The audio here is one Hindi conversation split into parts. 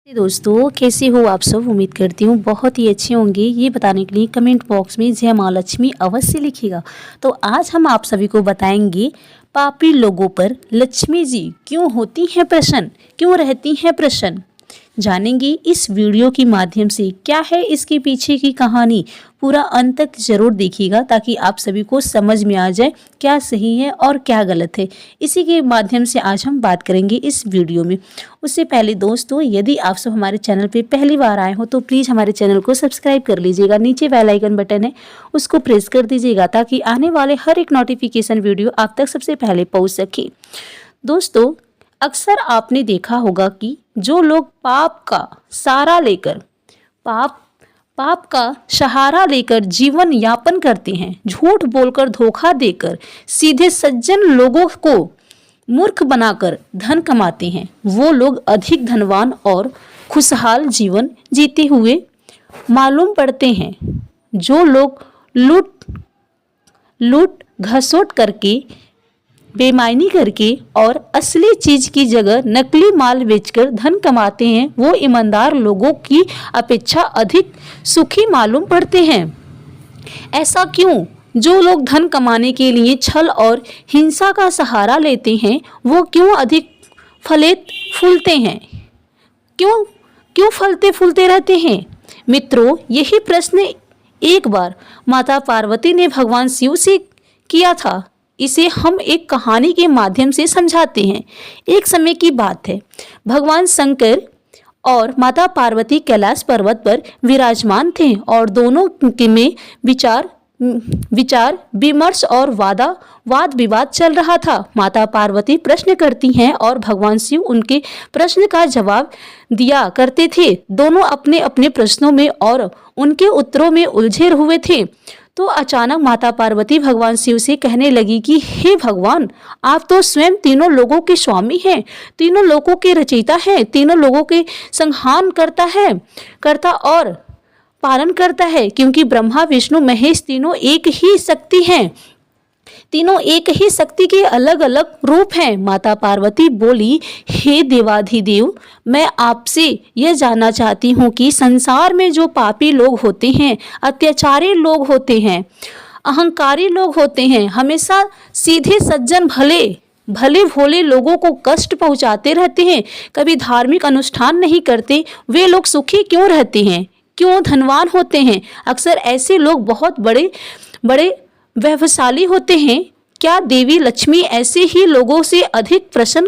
दोस्तों, कैसे हो आप सब। उम्मीद करती हूँ बहुत ही अच्छे होंगे। ये बताने के लिए कमेंट बॉक्स में जय माँ लक्ष्मी अवश्य लिखिएगा। तो आज हम आप सभी को बताएंगे पापी लोगों पर लक्ष्मी जी क्यों होती हैं प्रसन्न, क्यों रहती हैं प्रसन्न। जानेंगे इस वीडियो के माध्यम से क्या है इसके पीछे की कहानी। पूरा अंत तक जरूर देखिएगा ताकि आप सभी को समझ में आ जाए क्या सही है और क्या गलत है। इसी के माध्यम से आज हम बात करेंगे इस वीडियो में। उससे पहले दोस्तों, यदि आप सब हमारे चैनल पे पहली बार आए हो तो प्लीज़ हमारे चैनल को सब्सक्राइब कर लीजिएगा। नीचे बेल आइकन बटन है, उसको प्रेस कर दीजिएगा ताकि आने वाले हर एक नोटिफिकेशन वीडियो आप तक सबसे पहले पहुँच सके। दोस्तों, अक्सर आपने देखा होगा कि जो लोग पाप का सहारा लेकर जीवन यापन करते हैं, झूठ बोलकर धोखा देकर सीधे सज्जन लोगों को मूर्ख बनाकर धन कमाते हैं, वो लोग अधिक धनवान और खुशहाल जीवन जीते हुए मालूम पड़ते हैं। जो लोग लूट घसोट करके, बेईमानी करके और असली चीज की जगह नकली माल बेचकर धन कमाते हैं, वो ईमानदार लोगों की अपेक्षा अधिक सुखी मालूम पड़ते हैं। ऐसा क्यों? जो लोग धन कमाने के लिए छल और हिंसा का सहारा लेते हैं, वो क्यों अधिक फलित फूलते हैं, क्यों फलते फूलते रहते हैं। मित्रों, यही प्रश्न एक बार माता पार्वती ने भगवान शिव से किया था। इसे हम एक कहानी के माध्यम से समझाते हैं। एक समय की बात है, भगवान शंकर और माता पार्वती कैलाश पर्वत पर विराजमान थे और दोनों में विचार विमर्श और वाद विवाद चल रहा था। माता पार्वती प्रश्न करती हैं और भगवान शिव उनके प्रश्न का जवाब दिया करते थे। दोनों अपने अपने प्रश्नों में और उनके उत्तरों में उलझे हुए थे। तो अचानक माता पार्वती भगवान शिव से कहने लगी कि हे भगवान, आप तो स्वयं तीनों लोगों के स्वामी हैं, तीनों लोगों के रचयिता हैं, तीनों लोगों के संहार करता और पालन करता है, क्योंकि ब्रह्मा विष्णु महेश तीनों एक ही शक्ति हैं, तीनों एक ही शक्ति के अलग अलग रूप हैं। माता पार्वती बोली, हे देवाधिदेव, मैं आपसे यह जानना चाहती हूँ कि संसार में जो पापी लोग होते हैं, अत्याचारी लोग होते हैं, अहंकारी लोग होते हैं, हमेशा सीधे सज्जन भले भोले लोगों को कष्ट पहुँचाते रहते हैं, कभी धार्मिक अनुष्ठान नहीं करते, वे लोग सुखी क्यों रहते हैं, क्यों धनवान होते हैं। अक्सर ऐसे लोग बहुत बड़े वैभवशाली होते हैं। क्या देवी लक्ष्मी ऐसे ही लोगों से अधिक प्रसन्न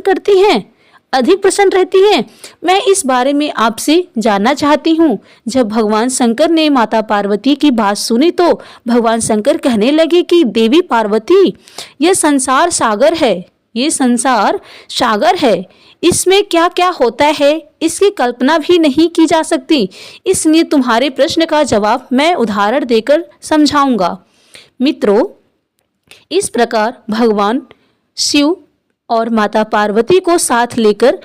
रहती हैं? मैं इस बारे में आपसे जानना चाहती हूँ। जब भगवान शंकर ने माता पार्वती की बात सुनी तो भगवान शंकर कहने लगे कि देवी पार्वती, यह संसार सागर है, इसमें क्या क्या होता है इसकी कल्पना भी नहीं की जा सकती। इसलिए तुम्हारे प्रश्न का जवाब मैं उदाहरण देकर समझाऊंगा। मित्रों, इस प्रकार भगवान शिव और माता पार्वती को साथ लेकर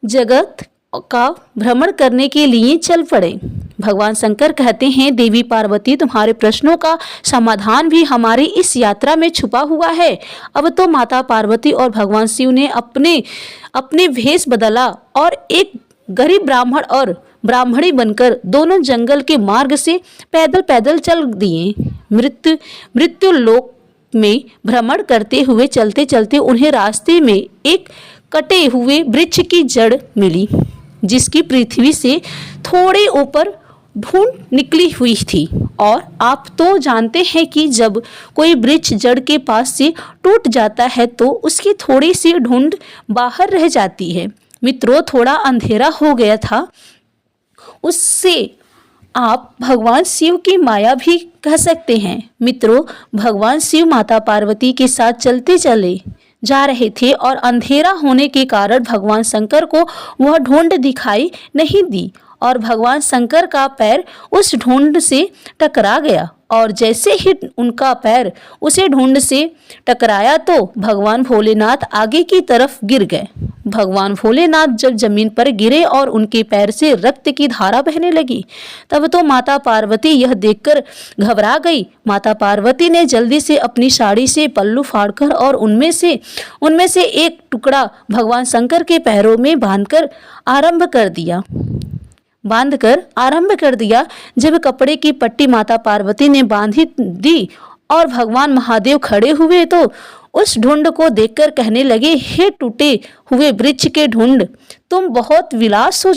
जगत का भ्रमण करने के लिए चल पड़े। भगवान शंकर कहते हैं, देवी पार्वती, तुम्हारे प्रश्नों का समाधान भी हमारी इस यात्रा में छुपा हुआ है। अब तो माता पार्वती और भगवान शिव ने अपने भेष बदला और एक गरीब ब्राह्मण और ब्राह्मणी बनकर दोनों जंगल के मार्ग से पैदल पैदल चल दिए। मृत्यु लोक में भ्रमण करते हुए चलते चलते उन्हें रास्ते में एक कटे हुए वृक्ष की जड़ मिली, जिसकी पृथ्वी से थोड़े ऊपर ढूंढ निकली हुई थी। और आप तो जानते हैं कि जब कोई वृक्ष जड़ के पास से टूट जाता है तो उसकी थोड़ी सी ढूंढ बाहर रह जाती है। मित्रों, थोड़ा अंधेरा हो गया था, उससे आप भगवान शिव की माया भी कह सकते हैं। मित्रों, भगवान शिव माता पार्वती के साथ चलते चले जा रहे थे और अंधेरा होने के कारण भगवान शंकर को वह ढूंढ दिखाई नहीं दी और भगवान शंकर का पैर उस ढूंढ से टकरा गया। और जैसे ही उनका पैर उसे ढूंढ से टकराया तो भगवान भोलेनाथ आगे की तरफ गिर गए। भगवान भोलेनाथ जब जमीन पर गिरे और उनके पैर से रक्त की धारा बहने लगी, तब तो माता पार्वती यह देखकर घबरा गई। माता पार्वती ने जल्दी से अपनी साड़ी से पल्लू फाड़कर और उनमें से एक टुकड़ा भगवान शंकर के पैरों में बांधकर आरंभ कर दिया। बांधकर आरंभ कर दिया। जब कपड़े की पट्टी माता पार्वती ने बांधी दी और भगवान महादेव खड़े हुए तो उस ढूंढ को देखकर कहने लगे, हे टूटे हुए वृक्ष के ढूंढ, तुम बहुत विलास हो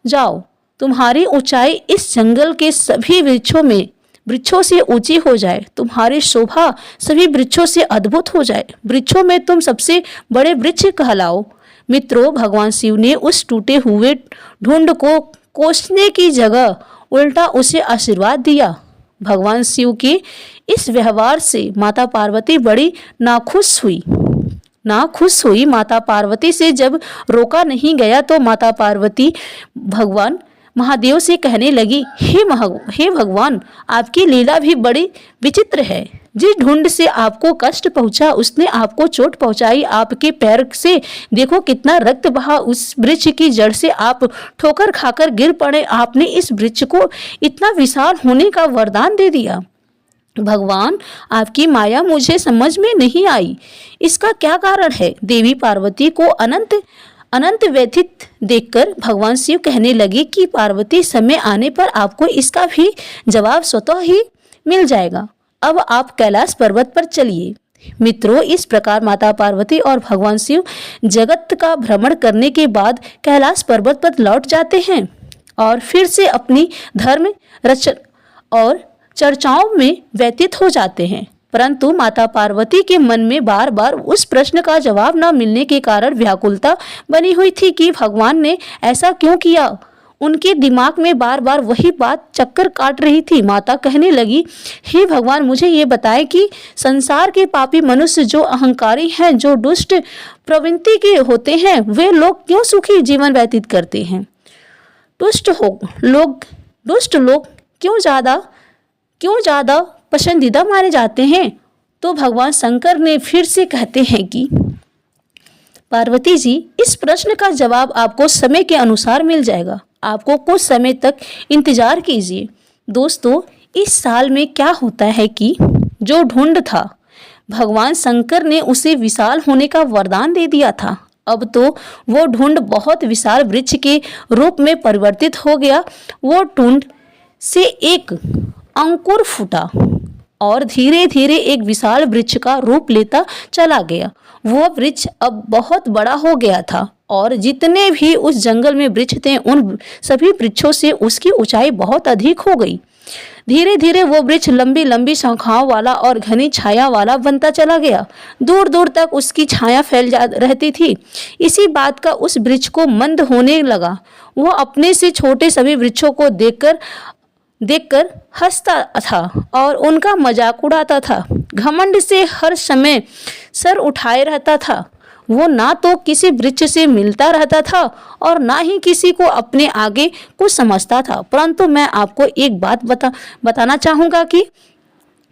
जाओ। तुम्हारी ऊंचाई इस जंगल के सभी वृक्षों से ऊंची हो जाए। तुम्हारी शोभा सभी वृक्षों से अद्भुत हो जाए। वृक्षों में तुम सबसे बड़े वृक्ष कहलाओ। मित्रों, भगवान शिव ने उस टूटे हुए ढूंढ को कोसने की जगह उल्टा उसे आशीर्वाद दिया। भगवान शिव के इस व्यवहार से माता पार्वती बड़ी नाखुश हुई। माता पार्वती से जब रोका नहीं गया तो माता पार्वती भगवान महादेव से कहने लगी, हे भगवान, आपकी लीला भी बड़ी विचित्र है। जिस ढूंढ से आपको कष्ट पहुंचा उसने आपको चोट पहुंचाई। आपके पैर से देखो कितना रक्त बहा। उस वृक्ष की जड़ से आप ठोकर खाकर गिर पड़े। आपने इस वृक्ष को इतना विशाल होने का वरदान दे दिया। भगवान, आपकी माया मुझे समझ में नहीं आई। इसका क्या कारण है? देवी पार्वती को अनंत व्यथित देखकर भगवान शिव कहने लगे कि पार्वती, समय आने पर आपको इसका भी जवाब स्वतः ही मिल जाएगा। अब आप कैलाश पर्वत पर चलिए। मित्रों, इस प्रकार माता पार्वती और भगवान शिव जगत का भ्रमण करने के बाद कैलाश पर्वत पर लौट जाते हैं और फिर से अपनी धर्म रचना और चर्चाओं में व्यतीत हो जाते हैं। परंतु माता पार्वती के मन में बार बार उस प्रश्न का जवाब न मिलने के कारण व्याकुलता बनी हुई थी कि भगवान ने ऐसा क्यों किया। उनके दिमाग में बार बार वही बात चक्कर काट रही थी। माता कहने लगी, हे भगवान, मुझे ये बताएं कि संसार के पापी मनुष्य जो अहंकारी हैं, जो दुष्ट प्रवृत्ति के होते हैं, वे लोग क्यों सुखी जीवन व्यतीत करते हैं? दुष्ट लोग क्यों ज्यादा पसंदीदा माने जाते हैं? तो भगवान शंकर ने फिर से कहते हैं कि पार्वती जी, इस प्रश्न का जवाब आपको समय के अनुसार मिल जाएगा। आपको कुछ समय तक इंतजार कीजिए। दोस्तों, इस साल में क्या होता है कि जो ढूंढ था, भगवान शंकर ने उसे विशाल होने का वरदान दे दिया था। अब तो वो ढूंढ बहुत विशाल वृक्ष के रूप में परिवर्तित हो गया। वो ढूंढ से एक अंकुर फूटा और धीरे धीरे एक विशाल वृक्ष का रूप लेता चला गया। वह वृक्ष अब बहुत बड़ा हो गया था और जितने भी उस जंगल में वृक्ष थे, उन सभी वृक्षों से उसकी ऊंचाई बहुत अधिक हो गई। धीरे धीरे वो वृक्ष लंबी लंबी शाखाओं वाला और घनी छाया वाला बनता चला गया। दूर दूर तक उसकी छाया फैल जा रहती थी। इसी बात का उस वृक्ष को मंद होने लगा। वह अपने से छोटे सभी वृक्षों को देखकर हंसता था और उनका मजाक उड़ाता था। घमंड से हर समय सर उठाए रहता था। वो ना तो किसी वृक्ष से मिलता रहता था और ना ही किसी को अपने आगे कुछ समझता था। परंतु मैं आपको एक बात बताना चाहूँगा कि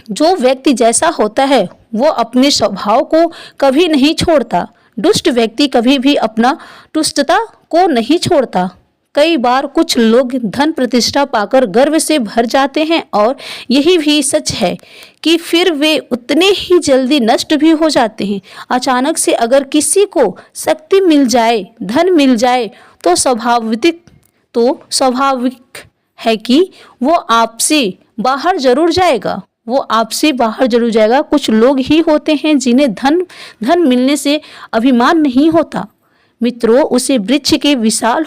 जो व्यक्ति जैसा होता है वो अपने स्वभाव को कभी नहीं छोड़ता। दुष्ट व्यक्ति कभी भी अपना दुष्टता को नहीं छोड़ता। कई बार कुछ लोग धन प्रतिष्ठा पाकर गर्व से भर जाते हैं और यही भी सच है कि फिर वे उतने ही जल्दी नष्ट भी हो जाते हैं। अचानक से अगर किसी को शक्ति मिल जाए, धन मिल जाए तो स्वाभाविक है कि वो आपसे बाहर जरूर जाएगा। कुछ लोग ही होते हैं जिन्हें धन मिलने से अभिमान नहीं होता। मित्रों, उसे वृक्ष के विशाल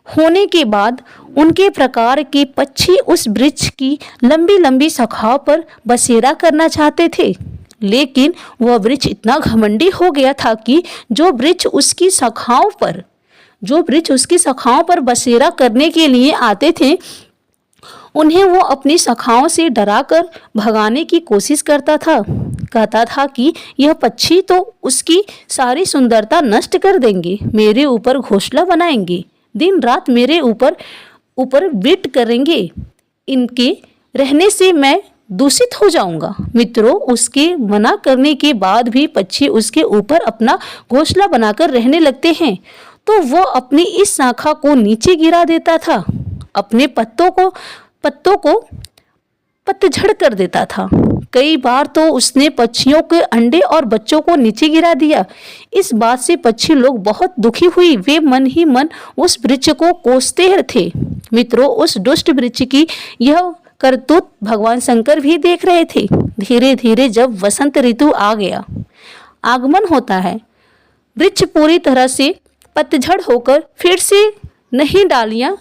होने के बाद उनके प्रकार के पक्षी उस वृक्ष की लंबी लंबी शाखाओं पर बसेरा करना चाहते थे, लेकिन वह वृक्ष इतना घमंडी हो गया था कि जो वृक्ष उसकी शाखाओं पर बसेरा करने के लिए आते थे, उन्हें वो अपनी शाखाओं से डराकर भगाने की कोशिश करता था। कहता था कि यह पक्षी तो उसकी सारी सुंदरता नष्ट कर देंगे, मेरे ऊपर घोंसला बनाएंगे, दिन रात मेरे ऊपर बिट करेंगे, इनके रहने से मैं दूषित हो जाऊंगा। मित्रों, उसके मना करने के बाद भी पक्षी उसके ऊपर अपना घोंसला बनाकर रहने लगते हैं, तो वो अपनी इस शाखा को नीचे गिरा देता था, अपने पत्तों को पतझड़ कर देता था। कई बार तो उसने पक्षियों के अंडे और बच्चों को नीचे गिरा दिया। इस बात से पक्षी लोग बहुत दुखी हुई। वे मन ही मन उस वृक्ष को कोसते थे। मित्रों, उस दुष्ट वृक्ष की यह करतूत भगवान शंकर भी देख रहे थे। धीरे धीरे जब वसंत ऋतु आ गया, आगमन होता है, वृक्ष पूरी तरह से पतझड़ होकर फिर से नई डालियां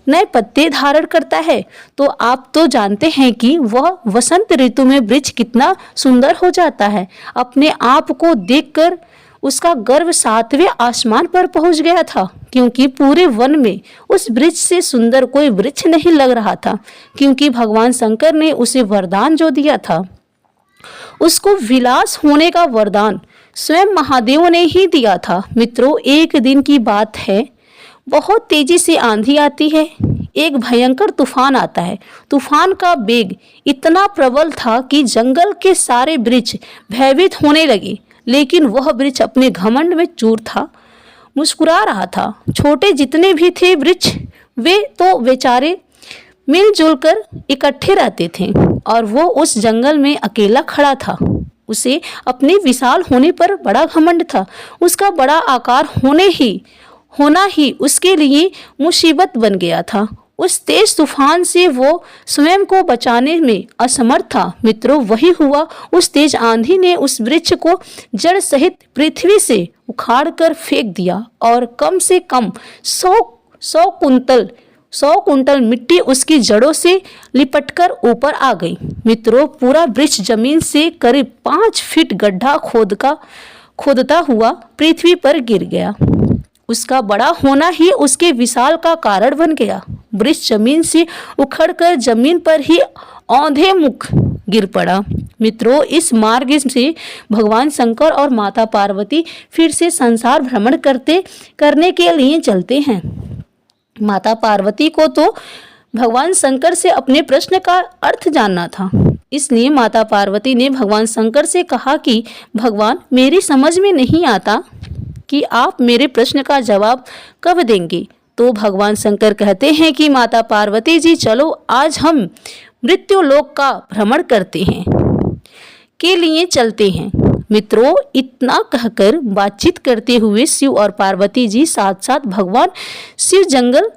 नए पत्ते धारण करता है। तो आप तो जानते हैं कि वह वसंत ऋतु में वृक्ष कितना सुंदर हो जाता है। अपने आप को देखकर उसका गर्व 7वें आसमान पर पहुंच गया था, क्योंकि पूरे वन में उस वृक्ष से सुंदर कोई वृक्ष नहीं लग रहा था। क्योंकि भगवान शंकर ने उसे वरदान जो दिया था, उसको विलास होने का वरदान स्वयं महादेव ने ही दिया था। मित्रों, एक दिन की बात है, बहुत तेजी से आंधी आती है, एक भयंकर तूफान आता है। तूफान का वेग इतना प्रबल था कि जंगल के सारे वृक्ष भयभीत होने लगे, लेकिन वह वृक्ष अपने घमंड में चूर था, मुस्कुरा रहा था। छोटे जितने भी थे वृक्ष, वे तो बेचारे मिलजुल कर इकट्ठे रहते थे, और वो उस जंगल में अकेला खड़ा था। उसे अपने विशाल होने पर बड़ा घमंड था। उसका बड़ा आकार होना ही उसके लिए मुसीबत बन गया था। उस तेज तूफान से वो स्वयं को बचाने में असमर्थ था। मित्रों, वही हुआ। उस तेज आंधी ने उस वृक्ष को जड़ सहित पृथ्वी से उखाड़ कर फेंक दिया, और कम से कम 100 कुंटल मिट्टी उसकी जड़ों से लिपटकर ऊपर आ गई। मित्रों, पूरा वृक्ष जमीन से करीब 5 फीट गड्ढा खोदता हुआ पृथ्वी पर गिर गया। उसका बड़ा होना ही उसके विशाल का कारण बन गया। वृक्ष जमीन से उखड़कर जमीन पर ही औंधे मुख गिर पड़ा। मित्रों, इस मार्ग से भगवान शंकर और माता पार्वती फिर से संसार भ्रमण करने के लिए चलते हैं। माता पार्वती को तो भगवान शंकर से अपने प्रश्न का अर्थ जानना था। इसलिए माता पार्वती ने भगवान शंकर से कहा कि भगवान, मेरी समझ में नहीं आता कि आप मेरे प्रश्न का जवाब कब देंगे। तो भगवान शंकर कहते हैं कि माता पार्वती जी, चलो आज हम मृत्यु लोक का भ्रमण करते हैं के लिए चलते हैं। मित्रों, इतना कहकर बातचीत करते हुए शिव और पार्वती जी साथ साथ भगवान शिव जंगल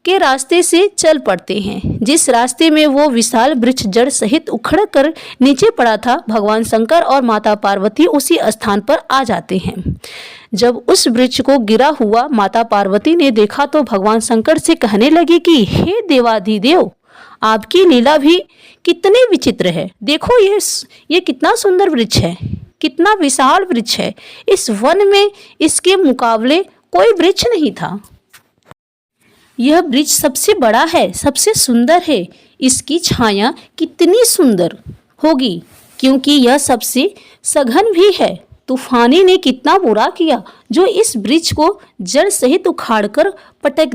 के रास्ते से चल पड़ते हैं। जिस रास्ते में वो विशाल वृक्ष जड़ सहित उखड़ कर नीचे पड़ा था, भगवान शंकर और माता पार्वती उसी स्थान पर आ जाते हैं। जब उस वृक्ष को गिरा हुआ माता पार्वती ने देखा तो भगवान शंकर से कहने लगी कि हे देवाधिदेव, आपकी लीला भी कितनी विचित्र है। देखो ये कितना सुंदर वृक्ष है, कितना विशाल वृक्ष है। इस वन में इसके मुकाबले कोई वृक्ष नहीं था। यह वृक्ष सबसे बड़ा है, सबसे सुंदर है। इसकी छाया कितनी सुंदर होगी, क्योंकि यह सबसे सघन भी है। तूफानी ने कितना बुरा किया जो इस वृक्ष को जड़ सहित उखाड़कर पटक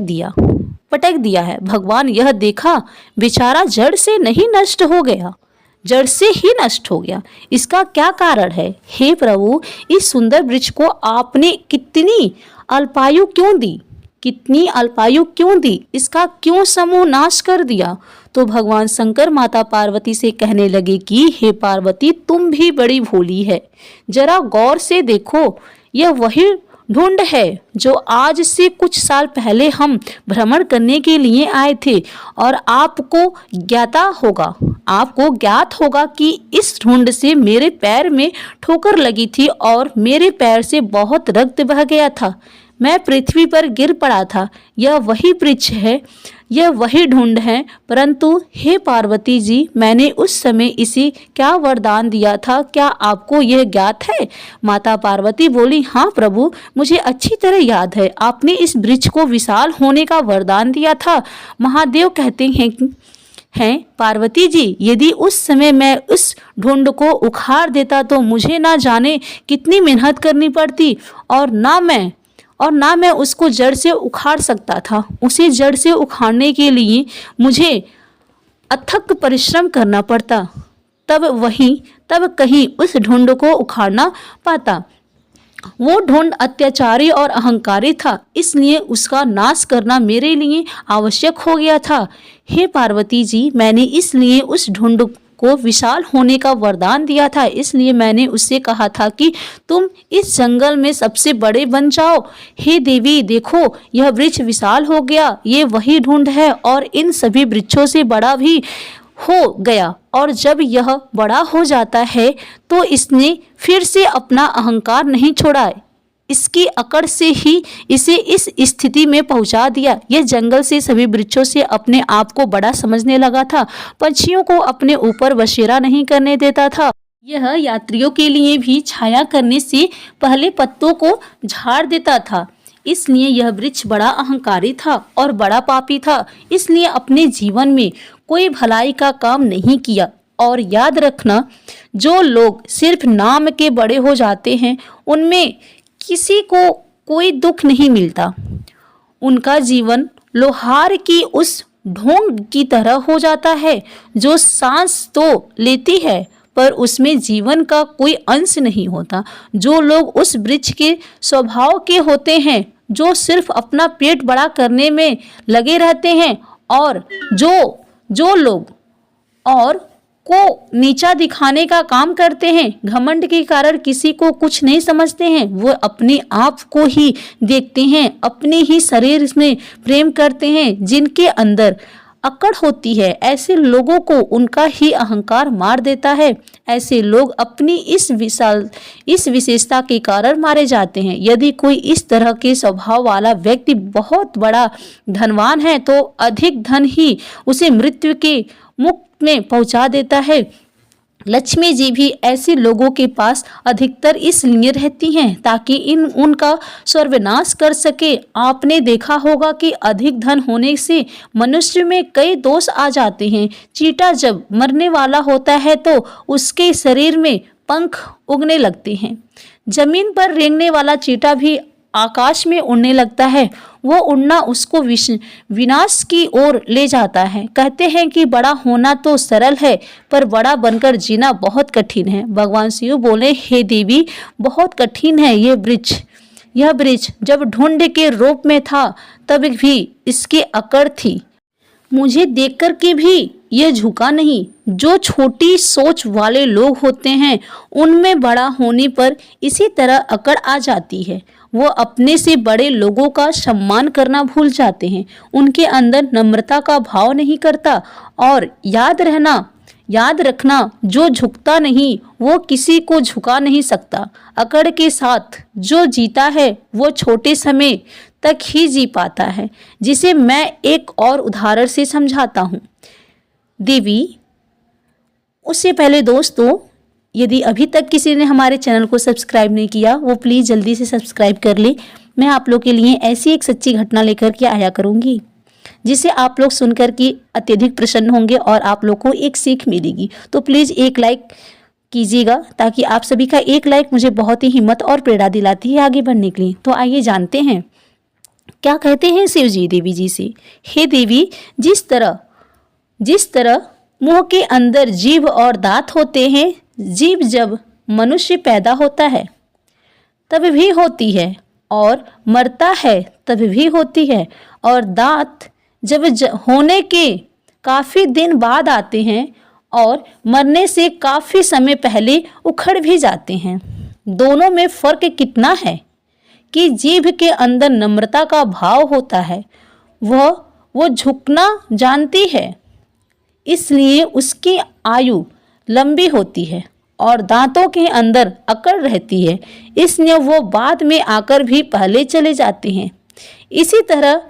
दिया है। भगवान यह देखा, बेचारा जड़ से नहीं नष्ट हो गया, जड़ से ही नष्ट हो गया। इसका क्या कारण है? हे प्रभु, इस सुंदर वृक्ष को आपने कितनी अल्पायु क्यों दी? इसका क्यों समूह नाश कर दिया? तो भगवान शंकर माता पार्वती से कहने लगे कि हे पार्वती, तुम भी बड़ी भोली है। जरा गौर से देखो, यह वही ढूंढ है जो आज से कुछ साल पहले हम भ्रमण करने के लिए आए थे, और आपको ज्ञात होगा कि इस ढूंढ से मेरे पैर में ठोकर लगी थी और मेरे पैर से बहुत रक्त बह गया था। मैं पृथ्वी पर गिर पड़ा था। यह वही वृक्ष है, यह वही ढूंढ है। परंतु हे पार्वती जी, मैंने उस समय इसे क्या वरदान दिया था, क्या आपको यह ज्ञात है? माता पार्वती बोली, हाँ प्रभु, मुझे अच्छी तरह याद है। आपने इस वृक्ष को विशाल होने का वरदान दिया था। महादेव कहते हैं पार्वती जी, यदि उस समय मैं उस ढूंढ को उखाड़ देता तो मुझे ना जाने कितनी मेहनत करनी पड़ती, और ना मैं उसको जड़ से उखाड़ सकता था। उसे जड़ से उखाड़ने के लिए मुझे अथक परिश्रम करना पड़ता, तब कहीं उस ढूंढ को उखाड़ना पाता। वो ढूंढ अत्याचारी और अहंकारी था, इसलिए उसका नाश करना मेरे लिए आवश्यक हो गया था। हे पार्वती जी, मैंने इसलिए उस ढूंढ को विशाल होने का वरदान दिया था, इसलिए मैंने उससे कहा था कि तुम इस जंगल में सबसे बड़े बन जाओ। हे देवी, देखो यह वृक्ष विशाल हो गया, ये वही ढूंढ है और इन सभी वृक्षों से बड़ा भी हो गया। और जब यह बड़ा हो जाता है तो इसने फिर से अपना अहंकार नहीं छोड़ा, इसकी अकड़ से ही इसे इस स्थिति में पहुंचा दिया। यह जंगल से सभी वृक्षों से अपने आप को बड़ा समझने लगा था, पक्षियों को अपने ऊपर बसेरा नहीं करने देता था। यह यात्रियों के लिए भी छाया करने से पहले पत्तों को झाड़ देता था। इसलिए यह वृक्ष बड़ा अहंकारी था और बड़ा पापी था, इसलिए अपने जीवन में कोई भलाई का काम नहीं किया। और याद रखना, जो लोग सिर्फ नाम के बड़े हो जाते हैं उनमें किसी को कोई दुख नहीं मिलता। उनका जीवन लोहार की उस ढोंग की तरह हो जाता है जो सांस तो लेती है पर उसमें जीवन का कोई अंश नहीं होता। जो लोग उस वृक्ष के स्वभाव के होते हैं, जो सिर्फ अपना पेट बड़ा करने में लगे रहते हैं और जो लोग और को नीचा दिखाने का काम करते हैं, घमंड के कारण किसी को कुछ नहीं समझते हैं, वो अपने आप को ही देखते हैं, अपने ही शरीर में प्रेम करते हैं, जिनके अंदर अकड़ होती है, ऐसे लोगों को उनका ही अहंकार मार देता है। ऐसे लोग अपनी इस विशेषता के कारण मारे जाते हैं। यदि कोई इस तरह के स्वभाव वाला व्यक्ति बहुत बड़ा धनवान है तो अधिक धन ही उसे मृत्यु के मुख में पहुंचा देता है। लक्ष्मी जी भी ऐसे लोगों के पास अधिकतर इसलिए रहती हैं ताकि उनका सर्वनाश कर सके। आपने देखा होगा कि अधिक धन होने से मनुष्य में कई दोष आ जाते हैं। चींटा जब मरने वाला होता है तो उसके शरीर में पंख उगने लगते हैं। जमीन पर रेंगने वाला चींटा भी आकाश में उड़ने लगता है। वो उड़ना उसको विनाश की ओर ले जाता है। कहते हैं कि बड़ा होना तो सरल है पर बड़ा बनकर जीना बहुत कठिन है। भगवान शिव बोले, हे देवी, बहुत कठिन है यह वृक्ष जब ढूंढ के रूप में था तब भी इसकी अकड़ थी। मुझे देख कर के भी यह झुका नहीं। जो छोटी सोच वाले लोग होते हैं उनमें बड़ा होने पर इसी तरह अकड़ आ जाती है। वो अपने से बड़े लोगों का सम्मान करना भूल जाते हैं, उनके अंदर नम्रता का भाव नहीं करता। और याद रखना, जो झुकता नहीं वो किसी को झुका नहीं सकता। अकड़ के साथ जो जीता है वो छोटे समय तक ही जी पाता है, जिसे मैं एक और उदाहरण से समझाता हूँ। देवी, उससे पहले दोस्तों, यदि अभी तक किसी ने हमारे चैनल को सब्सक्राइब नहीं किया वो प्लीज़ जल्दी से सब्सक्राइब कर ले। मैं आप लोग के लिए ऐसी एक सच्ची घटना लेकर के आया करूँगी जिसे आप लोग सुनकर के अत्यधिक प्रसन्न होंगे और आप लोग को एक सीख मिलेगी। तो प्लीज़ एक लाइक कीजिएगा, ताकि आप सभी का एक लाइक मुझे बहुत ही हिम्मत और प्रेरणा दिलाती है आगे बढ़ने के लिए। तो आइए जानते हैं क्या कहते हैं शिव जी देवी जी से। हे देवी, जिस तरह मुंह के अंदर जीभ और दांत होते हैं, जीभ जब मनुष्य पैदा होता है तब भी होती है और मरता है तब भी होती है, और दांत जब होने के काफ़ी दिन बाद आते हैं और मरने से काफ़ी समय पहले उखड़ भी जाते हैं। दोनों में फ़र्क कितना है कि जीभ के अंदर नम्रता का भाव होता है, वो झुकना जानती है, इसलिए उसकी आयु लंबी होती है, और दांतों के अंदर अकड़ रहती है, इसलिए वो बाद में आकर भी पहले चले जाते हैं। इसी तरह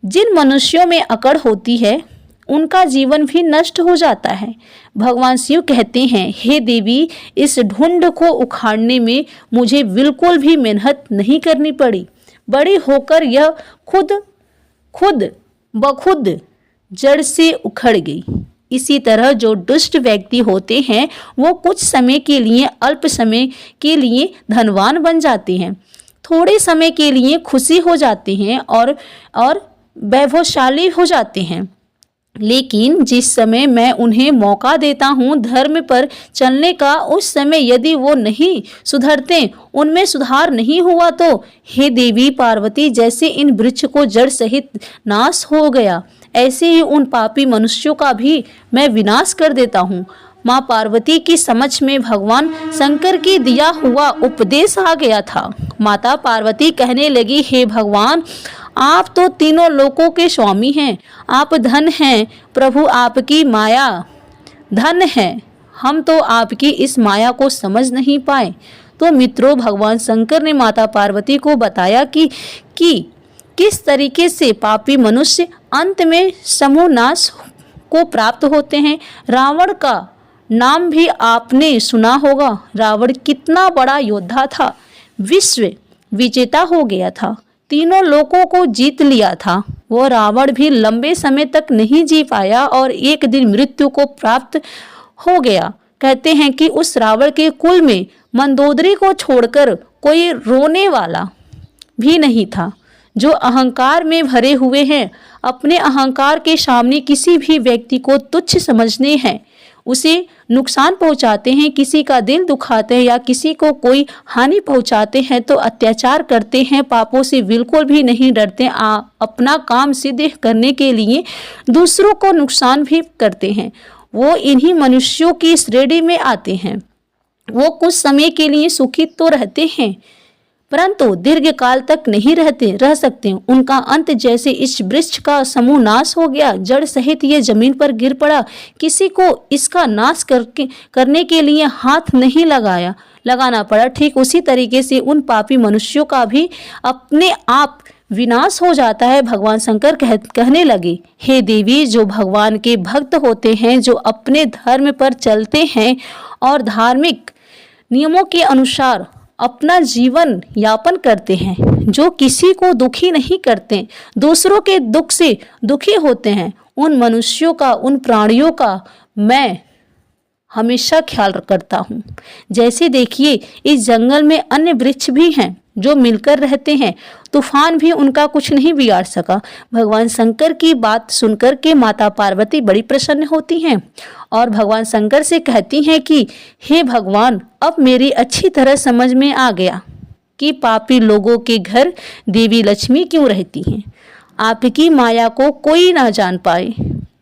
जिन मनुष्यों में अकड़ होती है उनका जीवन भी नष्ट हो जाता है। भगवान शिव कहते हैं, हे देवी, इस ढूंढ को उखाड़ने में मुझे बिल्कुल भी मेहनत नहीं करनी पड़ी। बड़ी होकर यह खुद बखुद जड़ से उखड़ गई। इसी तरह जो दुष्ट व्यक्ति होते हैं वो कुछ समय के लिए, अल्प समय के लिए धनवान बन जाते हैं, थोड़े समय के लिए खुशी हो जाते हैं और वैभवशाली हो जाते हैं। लेकिन जिस समय मैं उन्हें मौका देता हूँ धर्म पर चलने का, उस समय यदि वो नहीं सुधरते, उनमें सुधार नहीं हुआ तो हे देवी पार्वती, जैसे इन वृक्ष को जड़ सहित नाश हो गया, ऐसे ही उन पापी मनुष्यों का भी मैं विनाश कर देता हूँ। माँ पार्वती की समझ में भगवान शंकर की दिया हुआ उपदेश आ गया था। माता पार्वती कहने लगी, हे भगवान, आप तो तीनों लोकों के स्वामी हैं, आप धन हैं, प्रभु आपकी माया धन है, हम तो आपकी इस माया को समझ नहीं पाए। तो मित्रों, भगवान शंकर ने माता पार्वती को बताया कि किस तरीके से पापी मनुष्य अंत में समूह नाश को प्राप्त होते हैं। रावण का नाम भी आपने सुना होगा। रावण कितना बड़ा योद्धा था, विश्व विजेता हो गया था, तीनों लोकों को जीत लिया था। वो रावण भी लंबे समय तक नहीं जी पाया और एक दिन मृत्यु को प्राप्त हो गया। कहते हैं कि उस रावण के कुल में मंदोदरी को छोड़कर कोई रोने वाला भी नहीं था। जो अहंकार में भरे हुए हैं, अपने अहंकार के सामने किसी भी व्यक्ति को तुच्छ समझने हैं, उसे नुकसान पहुंचाते हैं, किसी का दिल दुखाते हैं या किसी को कोई हानि पहुंचाते हैं तो अत्याचार करते हैं, पापों से बिल्कुल भी नहीं डरते, अपना काम सिद्ध करने के लिए दूसरों को नुकसान भी करते हैं, वो इन्हीं मनुष्यों की श्रेणी में आते हैं। वो कुछ समय के लिए सुखी तो रहते हैं परंतु दीर्घ काल तक नहीं रह सकते। उनका अंत जैसे इस वृक्ष का समूह नाश हो गया, जड़ सहित ये जमीन पर गिर पड़ा, किसी को इसका नाश करने के लिए हाथ नहीं लगाना पड़ा। ठीक उसी तरीके से उन पापी मनुष्यों का भी अपने आप विनाश हो जाता है। भगवान शंकर कहने लगे, हे देवी, जो भगवान के भक्त होते हैं, जो अपने धर्म पर चलते हैं और धार्मिक नियमों के अनुसार अपना जीवन यापन करते हैं, जो किसी को दुखी नहीं करते, दूसरों के दुख से दुखी होते हैं, उन मनुष्यों का, उन प्राणियों का मैं हमेशा ख्याल करता हूँ। जैसे देखिए, इस जंगल में अन्य वृक्ष भी हैं जो मिलकर रहते हैं, तूफान भी उनका कुछ नहीं बिगाड़ सका। भगवान शंकर की बात सुनकर के माता पार्वती बड़ी प्रसन्न होती हैं और भगवान शंकर से कहती हैं कि हे भगवान, अब मेरी अच्छी तरह समझ में आ गया कि पापी लोगों के घर देवी लक्ष्मी क्यों रहती हैं। आपकी माया को कोई ना जान पाए,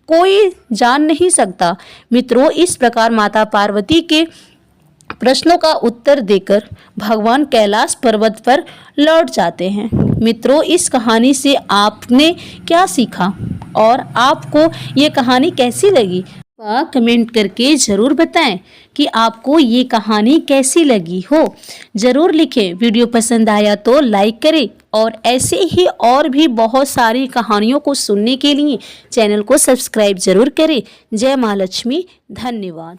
कोई जान नहीं सकता। मित्रों, इस प्रकार माता पार्वती के प्रश्नों का उत्तर देकर भगवान कैलाश पर्वत पर लौट जाते हैं। मित्रों, इस कहानी से आपने क्या सीखा और आपको ये कहानी कैसी लगी? कमेंट करके ज़रूर बताएं कि आपको ये कहानी कैसी लगी हो। ज़रूर लिखें। वीडियो पसंद आया तो लाइक करें और ऐसे ही और भी बहुत सारी कहानियों को सुनने के लिए चैनल को सब्सक्राइब ज़रूर करें। जय माँ लक्ष्मी। धन्यवाद।